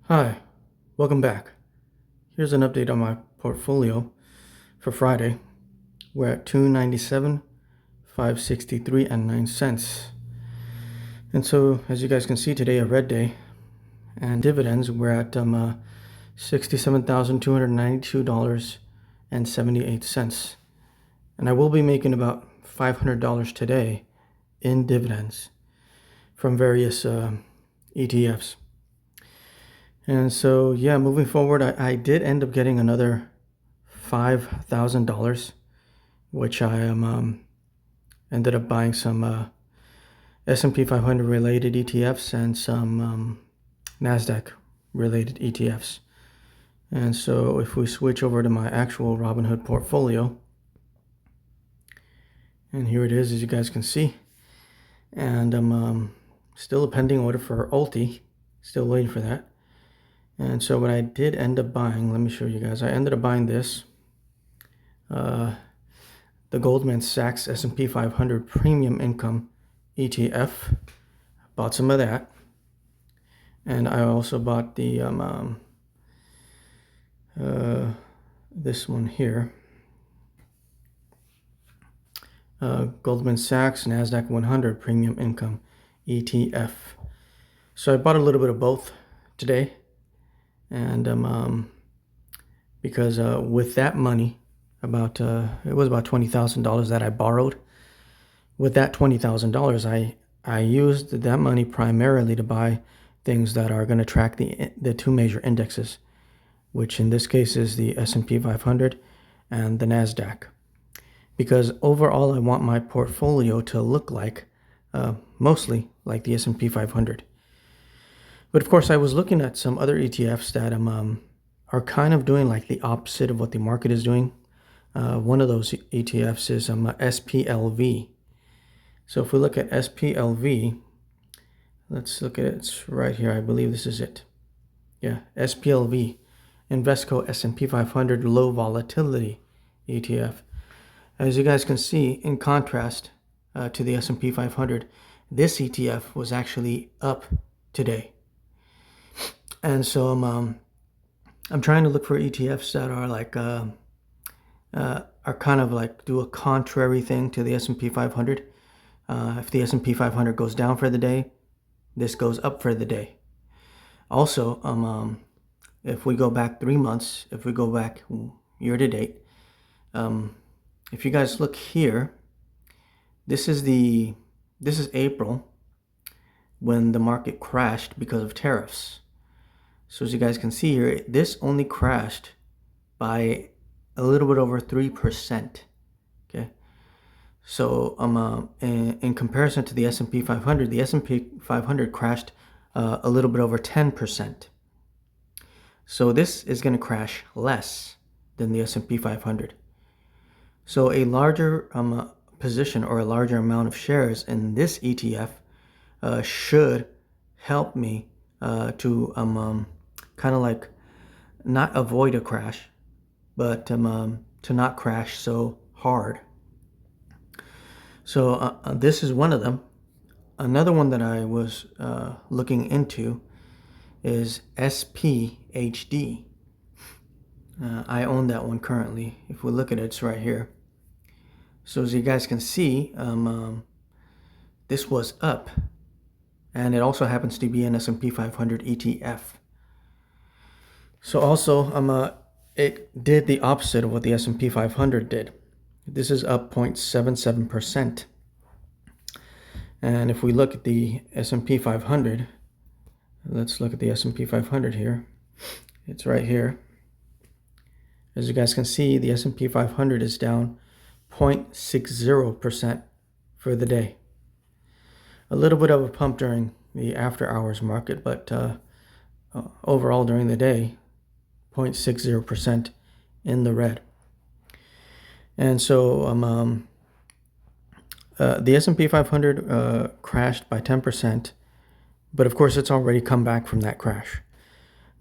Hi, welcome back. Here's an update on my portfolio for Friday. We're at 297, 563 and 9 cents. And so as you guys can see today, a red day, and dividends we're at $67,292.78. And I will be making about $500 today in dividends from various ETFs. And so, yeah, moving forward, I did end up getting another $5,000, which I ended up buying some S&P 500 related ETFs and some NASDAQ related ETFs. And so if we switch over to my actual Robinhood portfolio, and here it is, as you guys can see, and I'm still a pending order for Ulti, still waiting for that. And so what I did end up buying, let me show you guys. I ended up buying this, the Goldman Sachs S&P 500 Premium Income ETF. Bought some of that. And I also bought the this one here, Goldman Sachs NASDAQ 100 Premium Income ETF. So I bought a little bit of both today. And because with that money, it was about $20,000 that I borrowed. With that $20,000, I used that money primarily to buy things that are going to track the two major indexes, which in this case is the S&P 500 and the NASDAQ. Because overall, I want my portfolio to look like mostly like the S&P 500. But of course, I was looking at some other ETFs that are kind of doing like the opposite of what the market is doing. One of those ETFs is SPLV. So if we look at SPLV, let's look at it. It's right here. I believe this is it. Yeah, SPLV, Invesco S&P 500 Low Volatility ETF. As you guys can see, in contrast to the S&P 500, this ETF was actually up today. And so I'm trying to look for ETFs that are like are kind of like do a contrary thing to the S&P 500. If the S&P 500 goes down for the day, this goes up for the day. Also, if we go back 3 months, if we go back year to date, if you guys look here, this is April, when the market crashed because of tariffs. So as you guys can see here, this only crashed by a little bit over 3%. Okay. So in comparison to the S&P 500, the S&P 500 crashed a little bit over 10%. So this is going to crash less than the S&P 500. So a larger position or a larger amount of shares in this ETF should help me to kind of like not avoid a crash, but to not crash so hard. So this is one of them. Another one that I was looking into is SPHD. I own that one currently. If we look at it, it's right here. So as you guys can see, this was up, and it also happens to be an S&P 500 ETF. So also, it did the opposite of what the S&P 500 did. This is up 0.77%. And if we look at the S&P 500, let's look at the S&P 500 here. It's right here. As you guys can see, the S&P 500 is down 0.60% for the day. A little bit of a pump during the after hours market, but overall during the day, 0.60% in the red. And so the S&P 500 crashed by 10%, but of course it's already come back from that crash.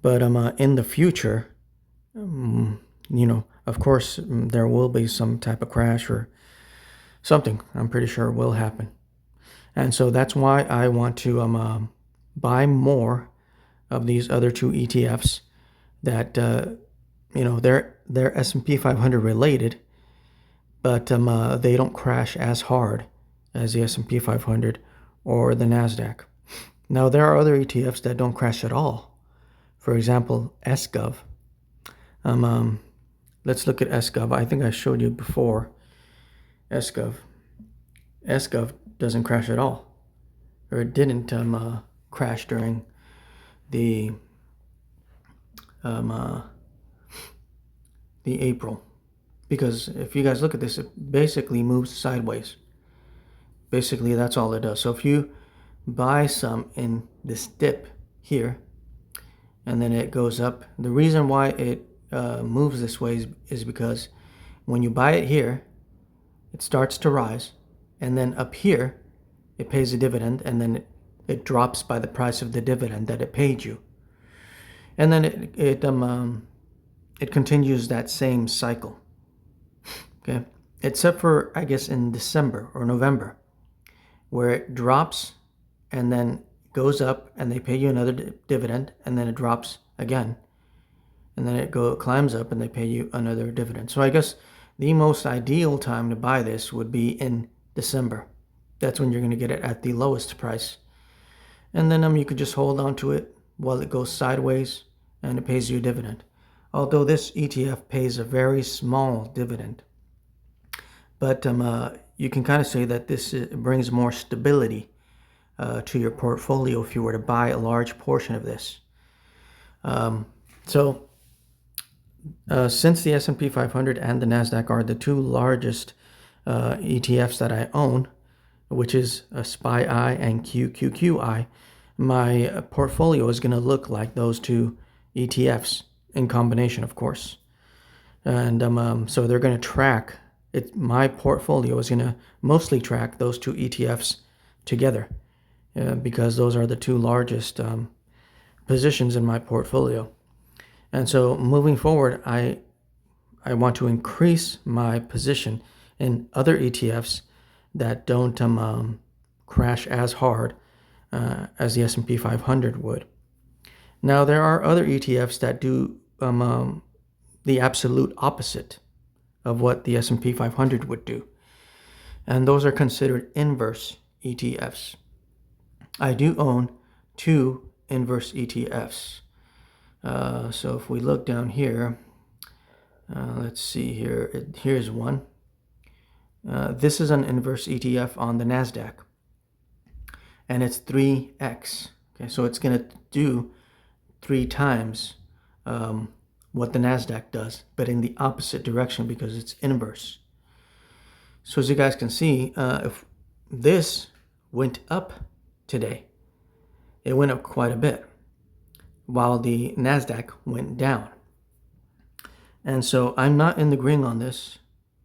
But in the future, of course there will be some type of crash or something. I'm pretty sure will happen. And so that's why I want to buy more of these other two ETFs that they're S&P 500 related, but they don't crash as hard as the S&P 500 or the Nasdaq. Now there are other ETFs that don't crash at all. For example, SGov. Let's look at SGov. I think I showed you before. SGov doesn't crash at all, or it didn't crash during the April, because if you guys look at this, it basically moves sideways. Basically, that's all it does. So if you buy some in this dip here, and then it goes up, the reason why it moves this way is because when you buy it here, it starts to rise, and then up here, it pays a dividend, and then it drops by the price of the dividend that it paid you. And then it continues that same cycle. Okay, except for, I guess, in December or November, where it drops and then goes up and they pay you another dividend, and then it drops again, and then it climbs up and they pay you another dividend. So I guess the most ideal time to buy this would be in December. That's when you're going to get it at the lowest price. And then you could just hold on to it while it goes sideways and it pays you a dividend. Although this ETF pays a very small dividend. But you can kind of say that this brings more stability to your portfolio if you were to buy a large portion of this. Since the S&P 500 and the Nasdaq are the two largest ETFs that I own, which is a SPY-I and QQQI, my portfolio is going to look like those two ETFs in combination, of course. And so they're going to track it. My portfolio is going to mostly track those two ETFs together because those are the two largest positions in my portfolio. And so moving forward, I want to increase my position in other ETFs that don't crash as hard as the S&P 500 would. Now, there are other ETFs that do the absolute opposite of what the S&P 500 would do. And those are considered inverse ETFs. I do own two inverse ETFs. So if we look down here, let's see here. Here's one. This is an inverse ETF on the Nasdaq, and it's 3x. Okay, so it's going to do 3 times what the Nasdaq does, but in the opposite direction because it's inverse. So as you guys can see, if this went up today, it went up quite a bit, while the Nasdaq went down. And so I'm not in the green on this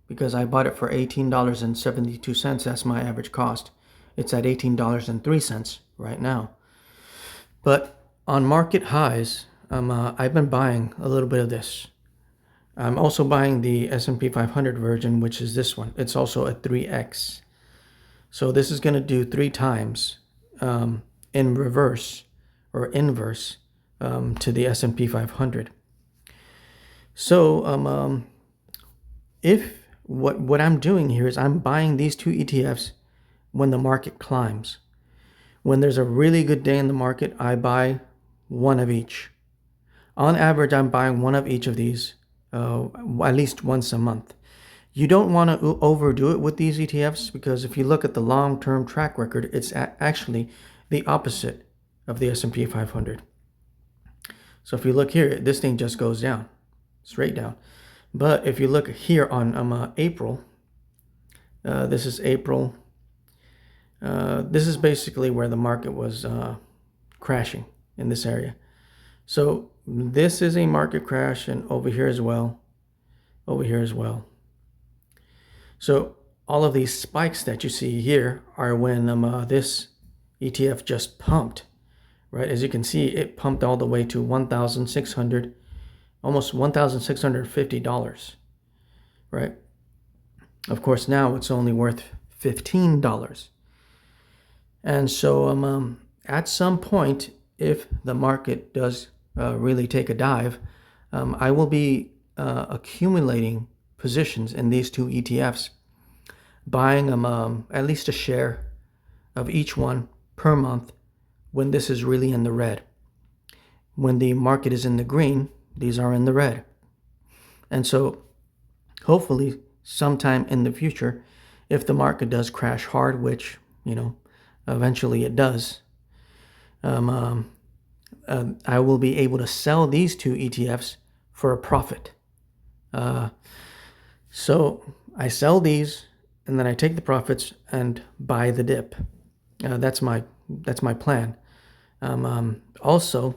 because I bought it for $18.72. That's my average cost. It's at $18.03 right now. But on market highs, I've been buying a little bit of this. I'm also buying the S&P 500 version, which is this one. It's also a 3x. So this is going to do 3 times in reverse or inverse to the S&P 500. So if what I'm doing here is I'm buying these two ETFs when the market climbs. When there's a really good day in the market, I buy one of each. On average, I'm buying one of each of these at least once a month. You don't want to overdo it with these ETFs because if you look at the long-term track record, it's actually the opposite of the S&P 500. So if you look here, this thing just goes down, straight down. But if you look here on April, this is April. This is basically where the market was crashing in this area. So this is a market crash, and over here as well, over here as well. So all of these spikes that you see here are when this ETF just pumped, right? As you can see, it pumped all the way to $1,600, almost $1,650, right? Of course, now it's only worth $15. And so at some point, if the market does really take a dive, I will be accumulating positions in these two ETFs, buying them at least a share of each one per month when this is really in the red. When the market is in the green, these are in the red. And so hopefully sometime in the future, if the market does crash hard, which, eventually it does, I will be able to sell these two ETFs for a profit. So I sell these, and then I take the profits and buy the dip. That's my plan. Also,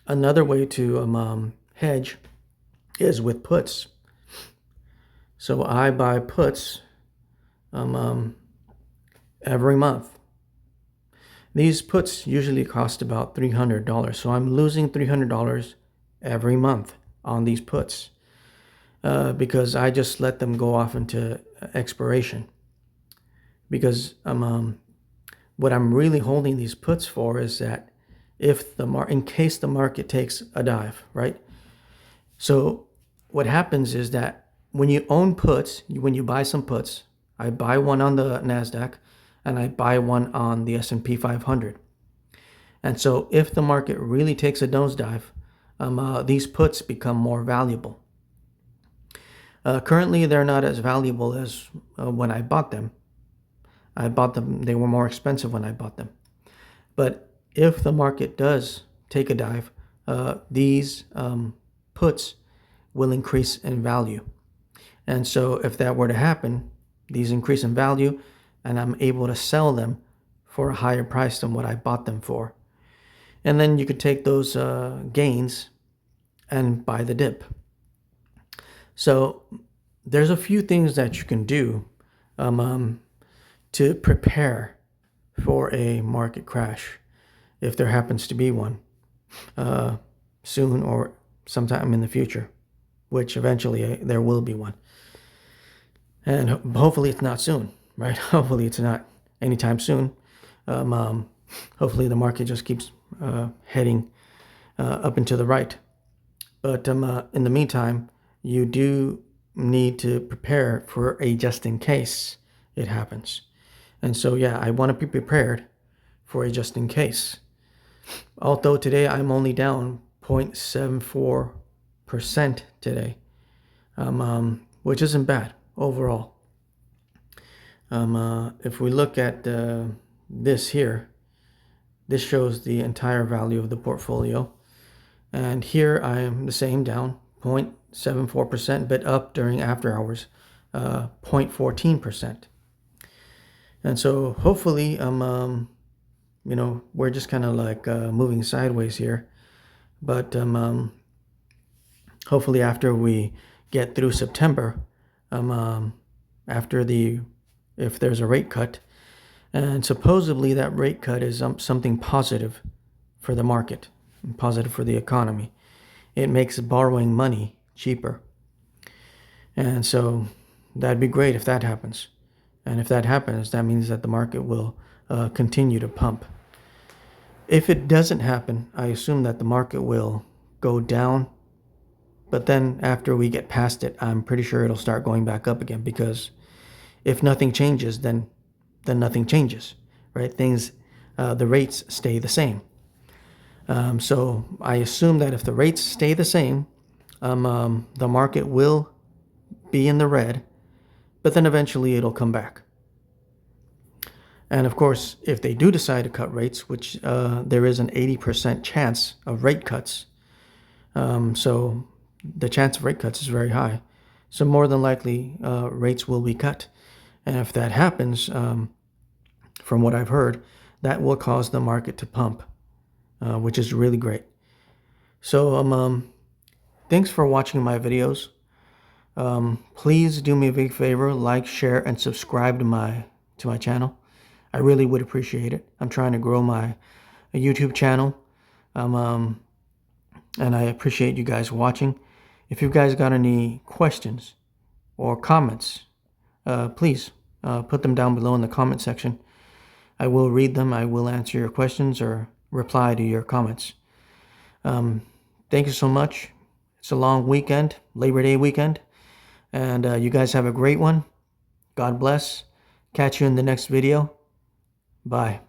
another way to hedge is with puts. So I buy puts every month. These puts usually cost about $300, so I'm losing $300 every month on these puts because I just let them go off into expiration. Because what I'm really holding these puts for is that in case the market takes a dive, right? So what happens is that when you own puts, when you buy some puts, I buy one on the NASDAQ and I buy one on the S&P 500. And so if the market really takes a nosedive, these puts become more valuable. Currently, they're not as valuable as when I bought them. They were more expensive when I bought them. But if the market does take a dive, these puts will increase in value. And so if that were to happen, these increase in value, and I'm able to sell them for a higher price than what I bought them for. And then you could take those gains and buy the dip. So there's a few things that you can do to prepare for a market crash, if there happens to be one soon or sometime in the future, which eventually there will be one. And hopefully it's not soon, right? Hopefully it's not anytime soon. Hopefully the market just keeps heading up and to the right. But in the meantime, you do need to prepare for a just in case it happens. And so, yeah, I want to be prepared for a just in case. Although today I'm only down 0.74% today, which isn't bad overall. If we look at this here, this shows the entire value of the portfolio. And here I am the same, down 0.74%, but up during after hours, 0.14%. And so hopefully, we're just kind of like moving sideways here. But hopefully after we get through September, if there's a rate cut, and supposedly that rate cut is something positive for the market, positive for the economy. It makes borrowing money cheaper. And so that'd be great if that happens. And if that happens, that means that the market will continue to pump. If it doesn't happen, I assume that the market will go down. But then after we get past it, I'm pretty sure it'll start going back up again, because if nothing changes, then nothing changes, right? The rates stay the same. So I assume that if the rates stay the same, the market will be in the red, but then eventually it'll come back. And of course, if they do decide to cut rates, which there is an 80% chance of rate cuts, so the chance of rate cuts is very high. So more than likely, rates will be cut. And if that happens, from what I've heard, that will cause the market to pump, which is really great. So thanks for watching my videos. Please do me a big favor, like, share, and subscribe to my channel. I really would appreciate it. I'm trying to grow my YouTube channel, and I appreciate you guys watching. If you guys got any questions or comments, please put them down below in the comment section. I will read them. I will answer your questions or reply to your comments. Thank you so much. It's a long weekend, Labor Day weekend, and you guys have a great one. God bless. Catch you in the next video. Bye.